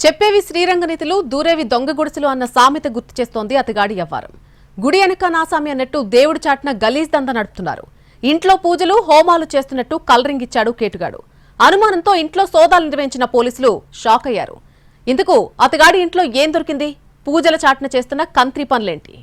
చెప్పేవి శ్రీరంగనీతులు దూరేవి దొంగ గుడిసెలు అన్న సామెత గుర్తు చేస్తోంది అతగాడి వ్యవహారం. గుడి వెనక నాసామి అన్నట్టు దేవుడి చాటున గలీజ్ దంద నడుపుతున్నారు. ఇంట్లో పూజలు హోమాలు చేస్తున్నట్టు కలరింగ్ ఇచ్చాడు కేటుగాడు. అనుమానంతో ఇంట్లో సోదాలు నిర్వహించిన పోలీసులు షాక్ అయ్యారు. ఇందుకు అతగాడి ఇంట్లో ఏం దొరికింది? పూజల చాటున చేస్తున్న కంత్రి పనులేంటి?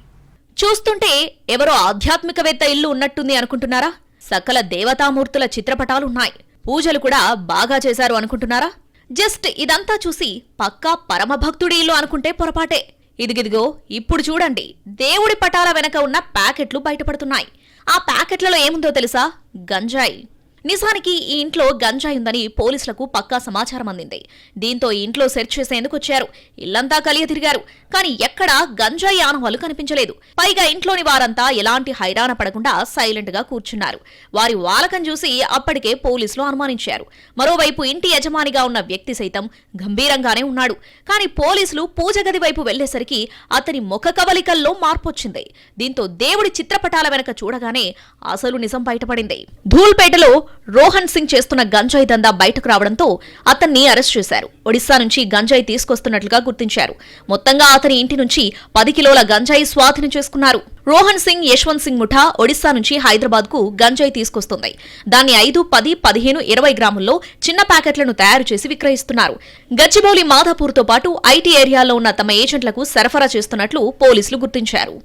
చూస్తుంటే ఎవరో ఆధ్యాత్మికవేత్త ఇల్లు ఉన్నట్టుంది అనుకుంటున్నారా? సకల దేవతామూర్తుల చిత్రపటాలున్నాయి. పూజలు కూడా బాగా చేశారు అనుకుంటున్నారా? జస్ట్ ఇదంతా చూసి పక్కా పరమభక్తుడి ఇల్లు అనుకుంటే పొరపాటే. ఇదిగిదిగో ఇప్పుడు చూడండి, దేవుడి పటాల వెనక ఉన్న ప్యాకెట్లు బయటపడుతున్నాయి. ఆ ప్యాకెట్లలో ఏముందో తెలుసా? గంజాయి. నిజానికి ఈ ఇంట్లో గంజాయి ఉందని పోలీసులకు పక్కా సమాచారం అందింది. దీంతో ఈ ఇంట్లో సెర్చ్ చేసేందుకు వచ్చారు. ఇల్లంతా కలియ తిరిగారు, కానీ ఎక్కడా గంజాయి ఆనవాలు కనిపించలేదు. పైగా ఇంట్లోని వారంతా ఎలాంటి హైరాణ పడకుండా సైలెంట్ గా కూర్చున్నారు. వారి వాలకం చూసి అప్పటికే పోలీసులు అనుమానించారు. మరోవైపు ఇంటి యజమానిగా ఉన్న వ్యక్తి సైతం గంభీరంగానే ఉన్నాడు. కానీ పోలీసులు పూజ గది వైపు వెళ్లేసరికి అతని ముఖ కవలికల్లో మార్పొచ్చింది. దీంతో దేవుడి చిత్రపటాల వెనక చూడగానే అసలు నిజం బయటపడింది. ధూల్పేటలో రోహన్ సింగ్ చేస్తున్న గంజాయి దందా బయటకు రావడంతో అతన్ని అరెస్ట్ చేశారు. ఒడిశా నుంచి గంజాయి తీసుకొస్తున్నట్లుగా గుర్తించారు. మొత్తంగా అతని ఇంటి నుంచి 10 కిలోల గంజాయి స్వాధీనం చేసుకున్నారు. రోహన్ సింగ్, యశ్వంత్ సింగ్ ముఠా ఒడిశా నుంచి హైదరాబాద్ కు గంజాయి తీసుకొస్తుంది. దాన్ని 5, 10, 15, 20 గ్రాముల్లో చిన్న ప్యాకెట్లను తయారు చేసి విక్రయిస్తున్నారు. గచ్చిబౌలి, మాధాపూర్ తో పాటు ఐటీ ఏరియాలో ఉన్న తమ ఏజెంట్లకు సరఫరా చేస్తున్నట్లు పోలీసులు గుర్తించారు.